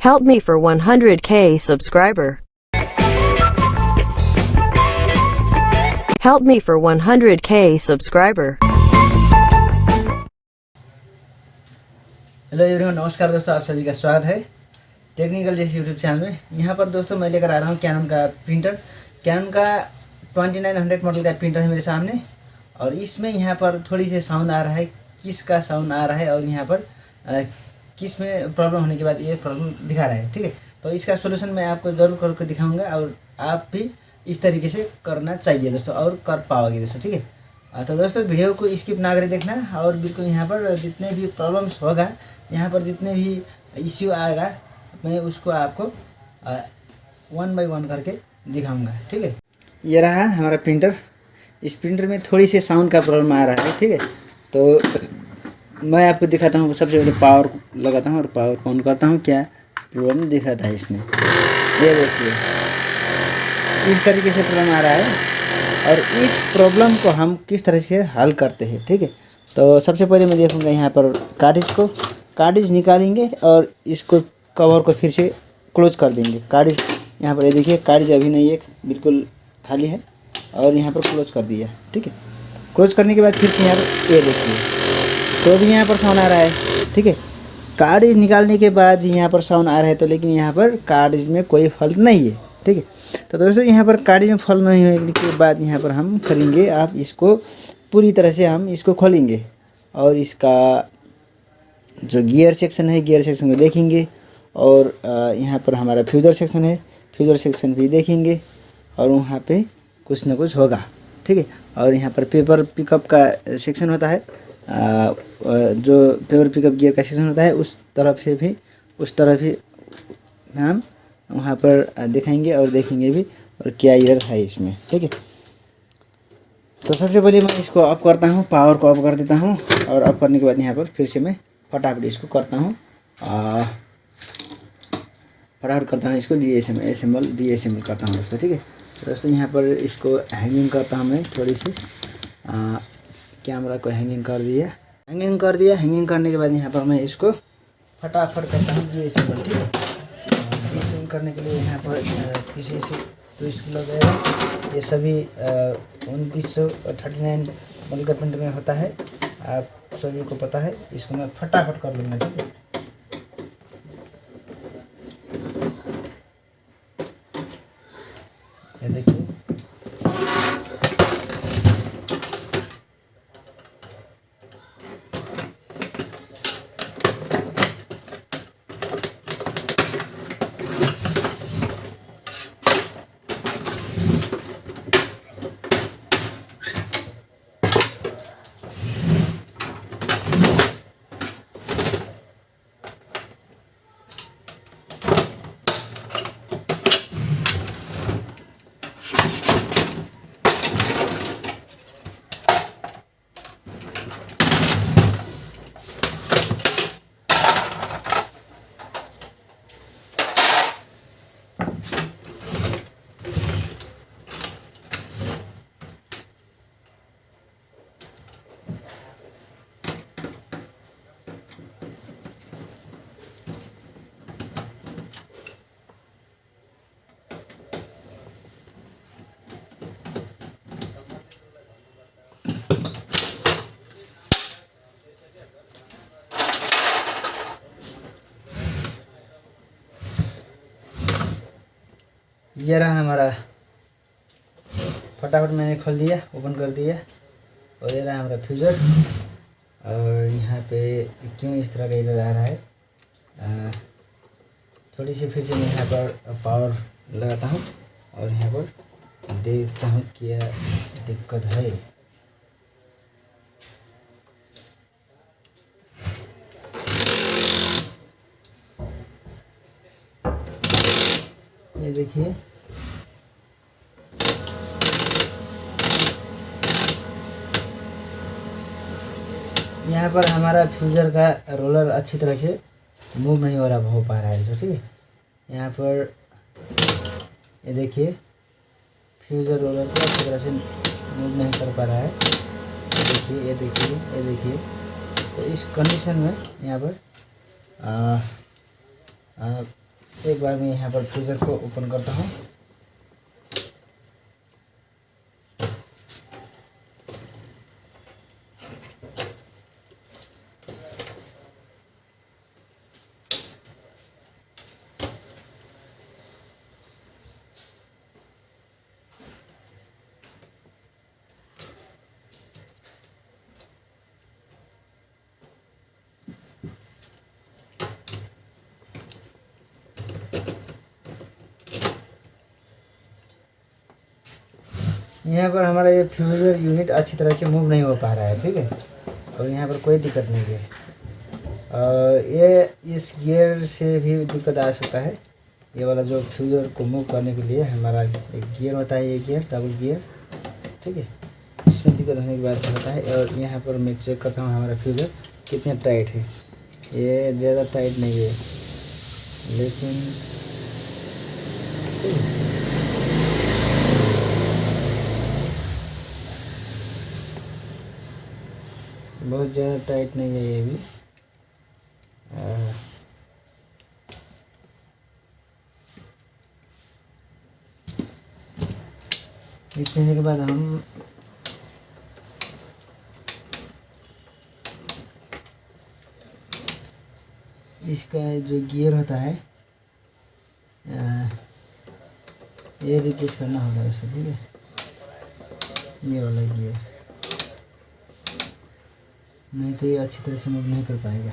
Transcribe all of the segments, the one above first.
Help me for 100K subscriber. Help me for 100K subscriber. Hello everyone, नमस्कार दोस्तों, आप सभी का स्वागत है टेक्निकल जैसे यूट्यूब चैनल में। यहाँ पर दोस्तों मैं लेकर आ रहा हूँ कैनन का प्रिंटर। कैनन का 2900 मॉडल का प्रिंटर है मेरे सामने, और इसमें यहाँ पर थोड़ी सी साउंड आ रहा है, किसका साउंड आ रहा है और यहाँ पर किस में प्रॉब्लम होने के बाद ये प्रॉब्लम दिखा रहा है। ठीक है, तो इसका सोल्यूशन मैं आपको ज़रूर करके दिखाऊँगा, और आप भी इस तरीके से करना चाहिए दोस्तों, और कर पाओगे दोस्तों। ठीक है, तो दोस्तों वीडियो को स्किप ना करें देखना, और बिल्कुल यहाँ पर जितने भी प्रॉब्लम्स होगा, यहाँ पर जितने भी इश्यू आएगा, मैं उसको आपको 1 बाय 1 करके दिखाऊंगा। ठीक है, ये रहा हमारा प्रिंटर। इस प्रिंटर में थोड़ी सी साउंड का प्रॉब्लम आ रहा है। ठीक है, तो मैं आपको दिखाता हूँ। सबसे पहले पावर लगाता हूँ और पावर ऑन करता हूँ, क्या प्रॉब्लम दिखाता है इसमें। ये देखिए, इस तरीके से प्रॉब्लम आ रहा है, और इस प्रॉब्लम को हम किस तरह से हल करते हैं। ठीक है, तो सबसे पहले मैं देखूंगा यहाँ पर कार्डिज निकालेंगे, और इसको कवर को फिर से क्लोज कर देंगे। कार्डिज यहाँ पर ये देखिए, कार्डिज अभी नहीं है, बिल्कुल खाली है, और यहाँ पर क्लोज कर दिया। ठीक है, क्लोज करने के बाद फिर से यहाँ पर ये देखिए, तो अभी यहाँ पर साउंड आ रहा है। ठीक है, कार्डिज निकालने के बाद भी यहाँ पर साउंड आ रहा है, तो लेकिन यहाँ पर कार्डिज में कोई फॉल्ट नहीं है। ठीक है, तो दोस्तों यहाँ पर कार्डिज में फॉल्ट नहीं होने के बाद यहाँ पर हम करेंगे, आप इसको पूरी तरह से हम इसको खोलेंगे, और इसका जो गियर सेक्शन है, गियर सेक्शन को देखेंगे, और यहाँ पर हमारा फ्यूज़र सेक्शन है, फ्यूज़र सेक्शन भी देखेंगे, और वहाँ पे कुछ ना कुछ होगा। ठीक है, और यहाँ पर पेपर पिकअप का सेक्शन होता है, जो पेपर पिकअप गियर का सेक्शन होता है, उस तरफ भी हम वहाँ पर दिखाएंगे और देखेंगे भी, और क्या एरर है इसमें। ठीक है, तो सबसे पहले मैं इसको ऑफ करता हूँ, पावर को ऑफ कर देता हूँ, और ऑफ करने के बाद यहाँ पर फिर से मैं फटाफट इसको करता हूँ, इसको डीएसएमएल करता हूँ दोस्तों। ठीक है, दोस्तों यहाँ पर इसको हैंगिंग करता हूँ मैं, थोड़ी सी कैमरा को हैंगिंग कर दिया। हैंगिंग करने के बाद यहाँ पर मैं इसको फटाफट करता हूँ डीएसएमएल। ठीक है, डीएसएमएल करने के लिए यहाँ पर पीछे से ट्विस्ट लगाएगा। ये सभी 2939 मॉडल का प्रिंटर में होता है, आप सभी को पता है। इसको मैं फटाफट कर लूँगा। ठीक है, ये देखिए, ये रहा हमारा, फटाफट मैंने खोल दिया, ओपन कर दिया, और ये रहा हमारा फ्यूज़र। और यहाँ पे क्यों इस तरह का एरर आ रहा है, थोड़ी सी फिर से मैं यहाँ पर पावर लगाता हूँ, और यहाँ पर देखता हूँ क्या दिक्कत है। ये देखिए, यहाँ पर हमारा फ्यूज़र का रोलर अच्छी तरह से मूव नहीं हो पा रहा है। तो ठीक है, यहाँ पर ये देखिए, फ्यूज़र रोलर को अच्छी तरह से मूव नहीं कर पा रहा है। ये देखिए। तो इस कंडीशन में यहाँ पर एक बार मैं यहाँ पर फ्यूज़र को ओपन करता हूँ। यहाँ पर हमारा ये फ्यूज़र यूनिट अच्छी तरह से मूव नहीं हो पा रहा है, ठीक है। और यहाँ पर कोई दिक्कत नहीं है। ये इस गियर से भी दिक्कत आ सकता है। ये वाला जो फ्यूज़र को मूव करने के लिए हमारा एक गियर होता है, ये गियर डबल गियर, ठीक है। इसमें दिक्कत होने के बाद होता है। और यहाँ पर मैं चेक करता हूँ हमारा फ्यूज़र कितने टाइट है। ये ज़्यादा टाइट नहीं है, लेकिन बहुत ज़्यादा टाइट नहीं है ये भी। इतने के बाद हम इसका जो गियर होता है ये रिप्लेस करना होगा इसे, ठीक है। ये वाला गियर, नहीं तो ये अच्छी तरह से मूव नहीं कर पाएगा।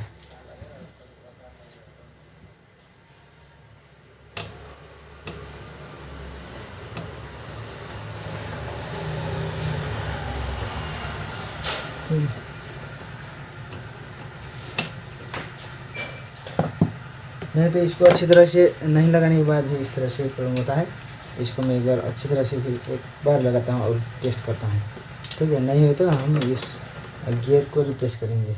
नहीं तो इसको अच्छी तरह से नहीं लगाने के बाद भी इस तरह से प्रॉब्लम होता है। इसको मैं एक बार अच्छी तरह से फिर एक बार लगाता हूँ और टेस्ट करता हूँ, ठीक है। नहीं हो तो हम इस गियर को रिप्लेस करेंगे।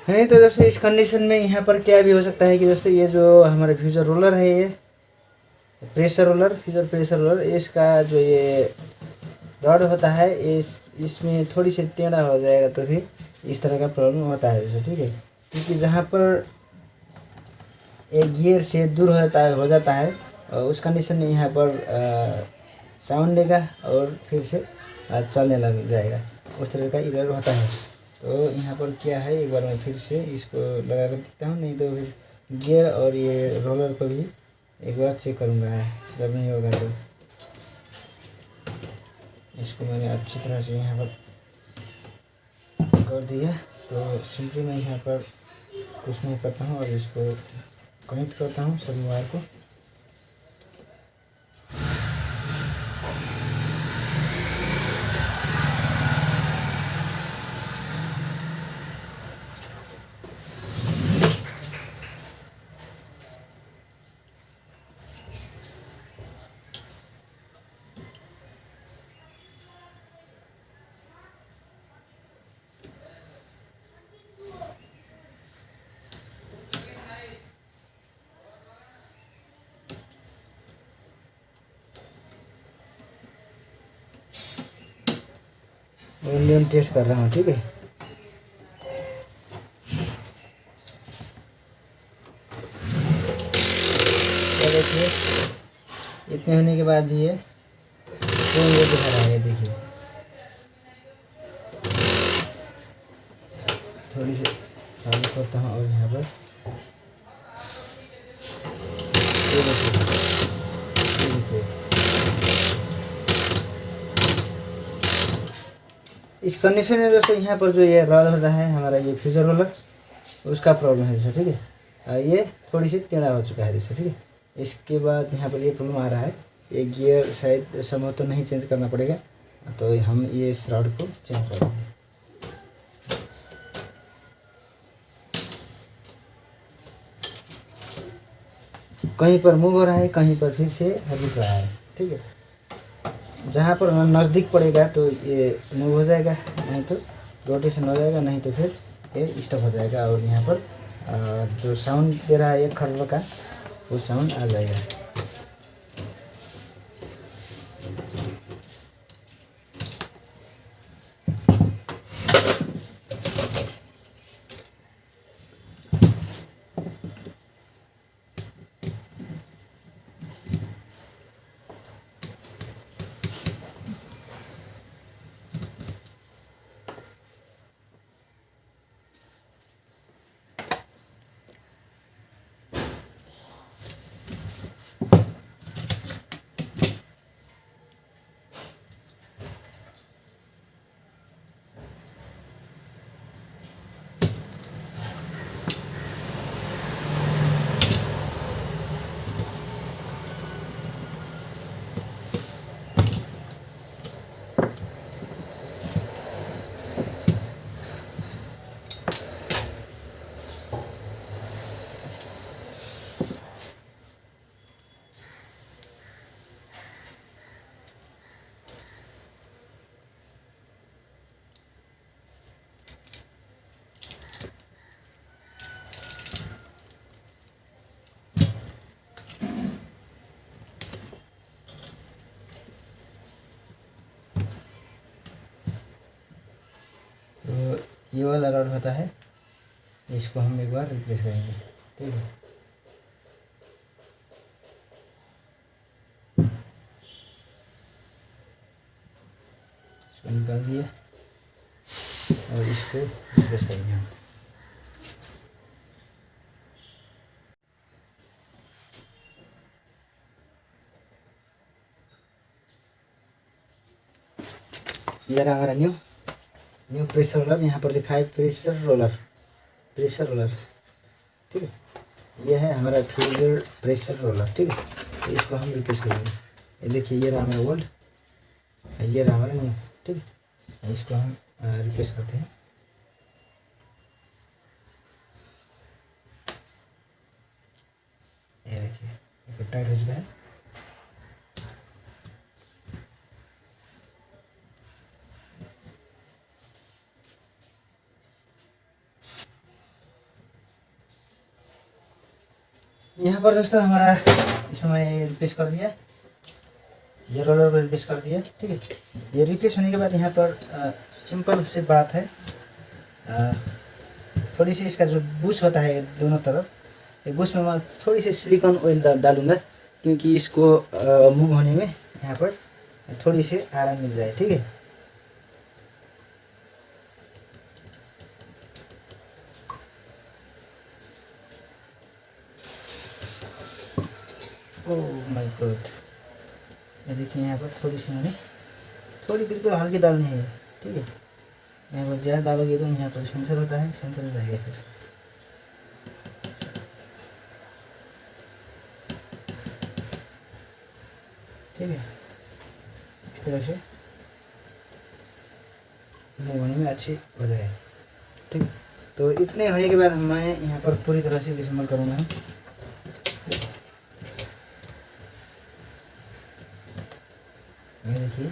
नहीं तो दोस्तों इस कंडीशन में यहाँ पर क्या भी हो सकता है कि दोस्तों ये जो हमारा फ्यूज़र रोलर है, ये pressure roller, fuser pressure roller, इसका जो ये रॉड होता है इसमें थोड़ी सी टेढ़ा हो जाएगा तो फिर इस तरह का प्रॉब्लम होता है दोस्तों, ठीक है। क्योंकि जहाँ पर एक गियर से दूर हो जाता है उस कंडीशन में यहाँ पर साउंड देगा और फिर से चलने लग जाएगा, उस तरह का एरर होता है। तो यहाँ पर क्या है, एक बार मैं फिर से इसको लगा कर देखता हूँ। नहीं तो फिर गियर और ये रोलर को भी एक बार चेक करूँगा। जब नहीं होगा तो इसको मैंने अच्छी तरह से यहाँ पर कर दिया। तो सिंपली मैं यहाँ पर कुछ नहीं करता हूँ और इसको कनेक्ट करता हूँ सभी वायर को। वॉल्यूम टेस्ट कर रहा हूँ, ठीक है। तो देखिए इतने होने के बाद ये कौन ये दिखा रहा है, देखिए थोड़ी सी चालू करता हूँ और यहाँ पर ये देखिए इस कंडीशन में दोस्तों यहाँ पर जो ये रॉड हो रहा है हमारा ये फ्यूज़र रोलर, उसका प्रॉब्लम है दोस्तों, ठीक है। ये थोड़ी सी टेढ़ा हो चुका है दोस्तों, ठीक है। इसके बाद यहाँ पर ये प्रॉब्लम आ रहा है, ये गियर शायद समय तो नहीं चेंज करना पड़ेगा, तो हम ये इस रॉड को चेंज कर देंगे। कहीं पर मूव हो रहा है, कहीं पर फिर से रुक रहा है। ठीक है, जहाँ पर नज़दीक पड़ेगा तो ये मूव हो जाएगा, नहीं तो रोटेशन हो जाएगा, नहीं तो फिर ये स्टॉप हो जाएगा। और यहाँ पर जो साउंड दे रहा है एक खर्र का, वो साउंड आ जाएगा। तो ये वाला रॉड होता है, इसको हम एक बार रिप्लेस करेंगे। ठीक है, इसको निकाल दिया और इसको रिप्लेस करेंगे हम। ये रहा हमारा न्यू प्रेशर रोलर। यहाँ पर लिखा है प्रेशर रोलर। ठीक है, ये है हमारा फील्डर प्रेशर रोलर। ठीक है, तो इसको हम रिप्लेस करेंगे। ये देखिए, ये रहा हमारा ओल्ड, ये रहा हमारा न्यू। ठीक है, इसको हम रिप्लेस करते हैं। ये देखिए, ये टाइट हो चुका है। यहाँ पर दोस्तों हमारा इसमें मैं रिप्लेस कर दिया, ये रोलर को रिप्लेस कर दिया। ठीक है, ये रिप्लेस होने के बाद यहाँ पर सिंपल सी बात है, थोड़ी सी इसका जो बुश होता है दोनों तरफ, ये बुश में मैं थोड़ी सी सिलिकॉन ऑयल डालूंगा, क्योंकि इसको मूव होने में यहाँ पर थोड़ी सी आराम मिल जाए। ठीक है, ओह माय गॉड, ये देखिए यहाँ पर थोड़ी सी मैंने बिल्कुल हल्की डालनी है। ठीक है, यहाँ पर ज़्यादा डालोगे तो यहाँ पर सेंसर होता है, सेंसर हो जाएगा फिर। ठीक है, इस तरह से मूव होने में अच्छी हो जाए। ठीक है, तो इतने होने के बाद मैं यहाँ पर पूरी तरह से इस्तेमाल करूँगा। ये देखिए,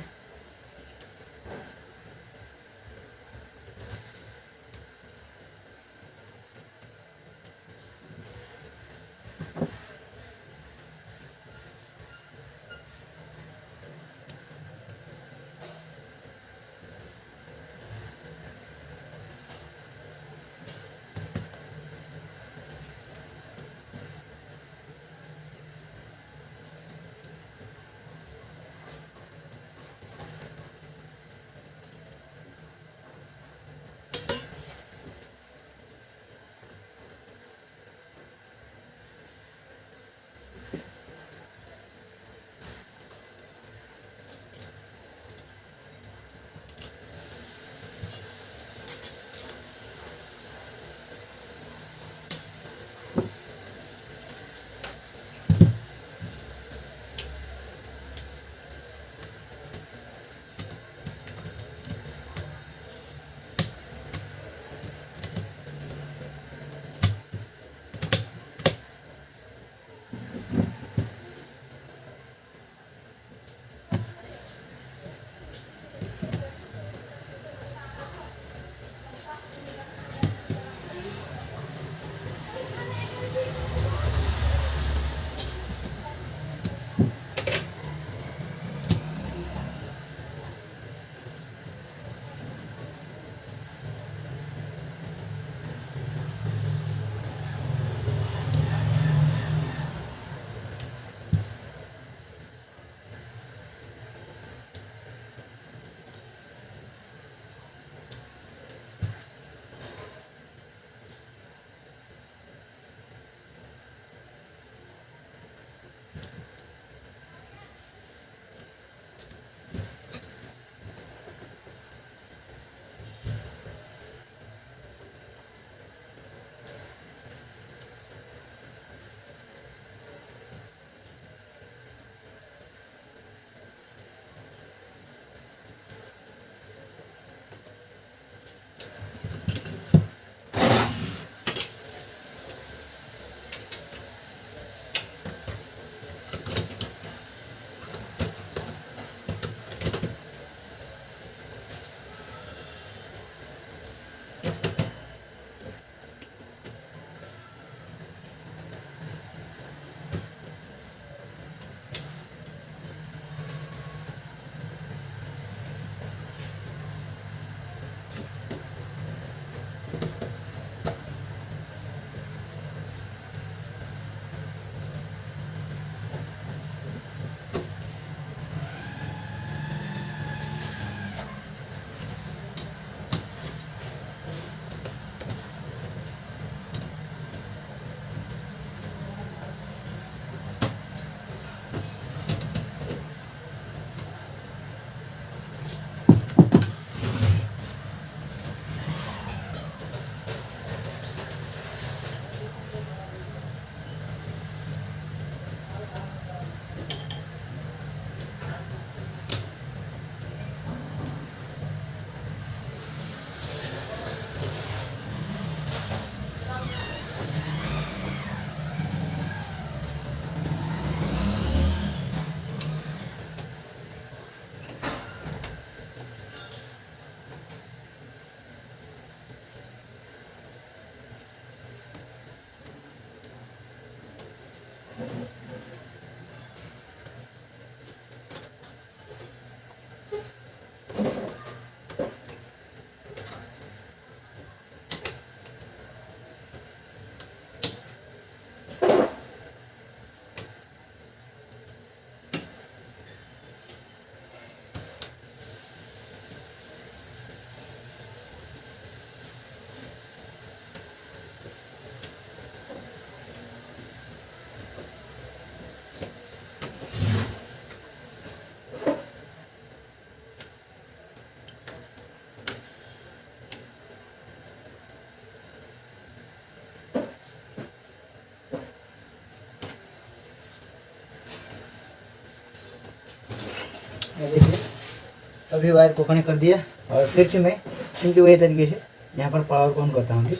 अभी वायर को कनेक्ट कर दिया और फिर से मैं सिंपली वही तरीके से यहाँ पर पावर को ऑन करता हूँ। ठीक,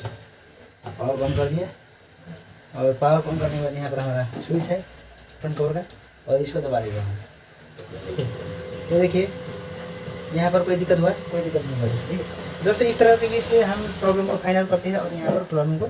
पावर ऑन कर दिया और पावर ऑन करने के बाद यहाँ पर हमारा स्विच है फ्रंट कवर का और इसको दबा देता हूँ। ठीक है, ये देखिए यहाँ पर कोई दिक्कत हुआ है, कोई दिक्कत नहीं हुई। ठीक है दोस्तों, इस तरह तरीके से हम प्रॉब्लम को फाइनल करते हैं और यहाँ पर प्रॉब्लम को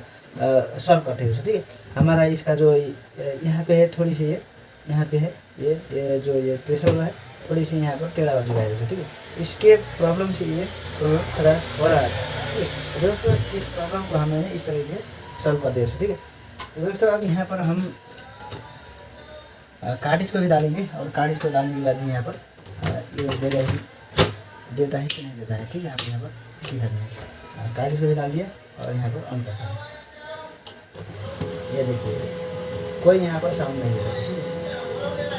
सॉल्व करते हैं। ठीक है, हमारा इसका जो यहाँ पे है थोड़ी सी ये यहाँ पे है ये जो ये प्रेशर वाला है थोड़ी सी यहाँ पर टेढ़ा हो चुका है। ठीक है, इसके प्रॉब्लम से ये प्रॉब्लम खराब हो रहा है। ठीक है, तो दोस्तों इस प्रॉब्लम को हमें इस तरीके से सॉल्व कर दिया। ठीक है, तो दोस्तों अब यहाँ पर हम कार्टिज को भी डालेंगे और कार्टिज को डालने के बाद यहाँ पर ये देता है कि नहीं देता है। ठीक है, आप यहाँ पर दिखा देंगे। कार्टिज को भी डाल दिया और यहाँ पर ऑन करता है। ये देखिए कोई यहाँ पर साउंड नहीं है।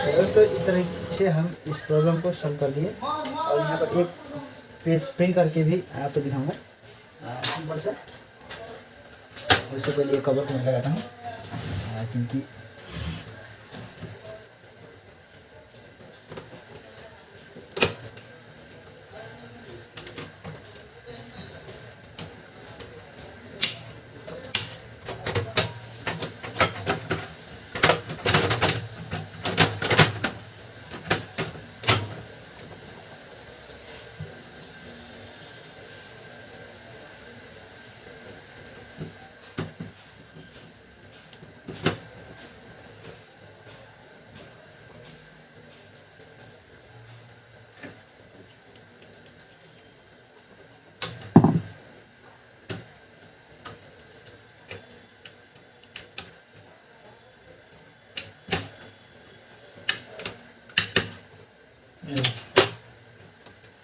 तो दोस्तों इस तरह से हम इस प्रॉब्लम को सॉल्व कर दिए और यहाँ पर एक पेज प्रिंट करके भी आपको दिखाऊंगा सिंपल सा। उससे पहले एक कवर को मैं लगाता हूँ क्योंकि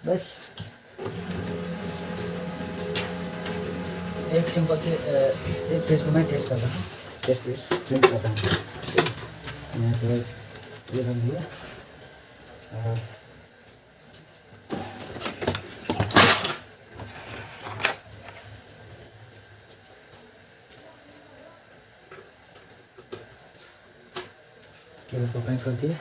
बस एक सिंपल से एक पेज को मैं टेस्ट करता हूँ, टेस्ट पेज प्रिंट करता हूँ। यहाँ पर ये रख दिया और केबल को कनेक्ट कर दिया।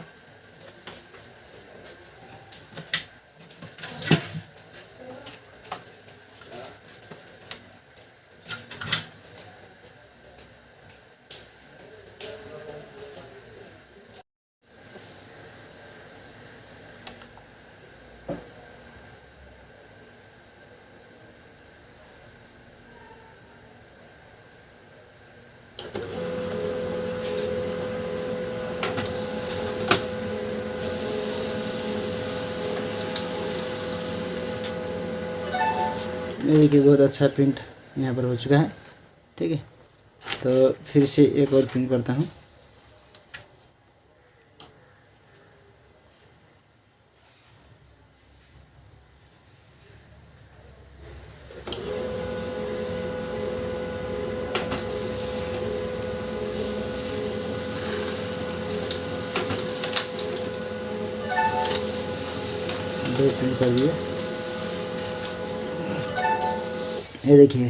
ये देखिए बहुत अच्छा प्रिंट यहाँ पर हो चुका है। ठीक है, तो फिर से एक और प्रिंट करता हूँ। दो प्रिंट कर दिए। ये देखिए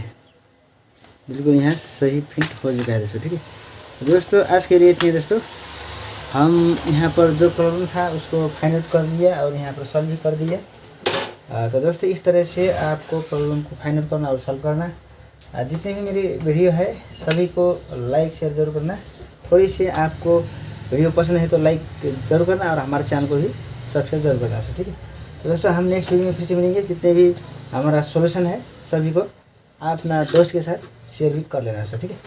बिल्कुल यहाँ सही प्रिंट हो चुका है दोस्तों। ठीक है, तो दोस्तों आज के लिए इतनी है दोस्तों। हम यहाँ पर जो प्रॉब्लम था उसको फाइंड आउट कर लिया और यहाँ पर सॉल्व भी कर दिया। तो दोस्तों इस तरह से आपको प्रॉब्लम को फाइंड आउट करना और सॉल्व करना। जितने भी मेरी वीडियो है सभी को लाइक शेयर जरूर करना। थोड़ी सी आपको वीडियो पसंद है तो लाइक जरूर करना और हमारे चैनल को भी सब्सक्राइब जरूर करना। ठीक है, तो दोस्तों हम नेक्स्ट वीडियो में फिर से मिलेंगे। जितने भी हमारा सॉल्यूशन है सभी को आप अपना दोस्त के साथ शेयर भी कर लेना। ठीक है,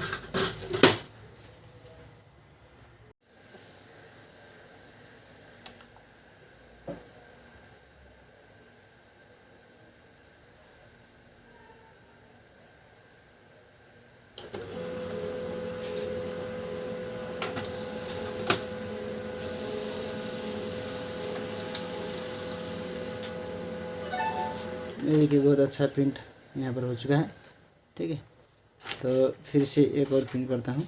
ये देखिए बहुत अच्छा प्रिंट यहाँ पर हो चुका है। ठीक है, तो फिर से एक और प्रिंट करता हूँ।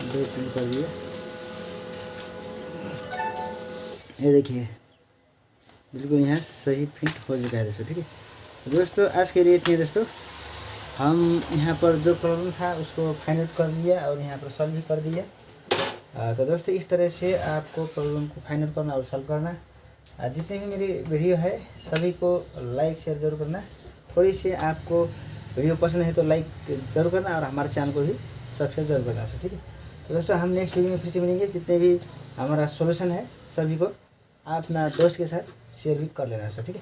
दो प्रिंट कर दिए। ये देखिए बिल्कुल यहाँ सही फिट हो चुका है दोस्तों। ठीक है, तो दोस्तों आज के लिए इतने दोस्तों। हम यहाँ पर जो प्रॉब्लम था उसको फाइंड आउट कर लिया और यहाँ पर सॉल्व भी कर दिया। तो दोस्तों इस तरह से आपको प्रॉब्लम को फाइंड आउट करना और सॉल्व करना। जितने भी मेरी वीडियो है सभी को लाइक शेयर जरूर करना। थोड़ी से आपको वीडियो पसंद है तो लाइक जरूर करना और हमारे चैनल को भी सब्सक्राइब जरूर करना। ठीक है, तो दोस्तों हम नेक्स्ट वीडियो में फिर से मिलेंगे। जितने भी हमारा सॉल्यूशन है सभी को आप अपना दोस्त के साथ शेयर भी कर लेना। ठीक है।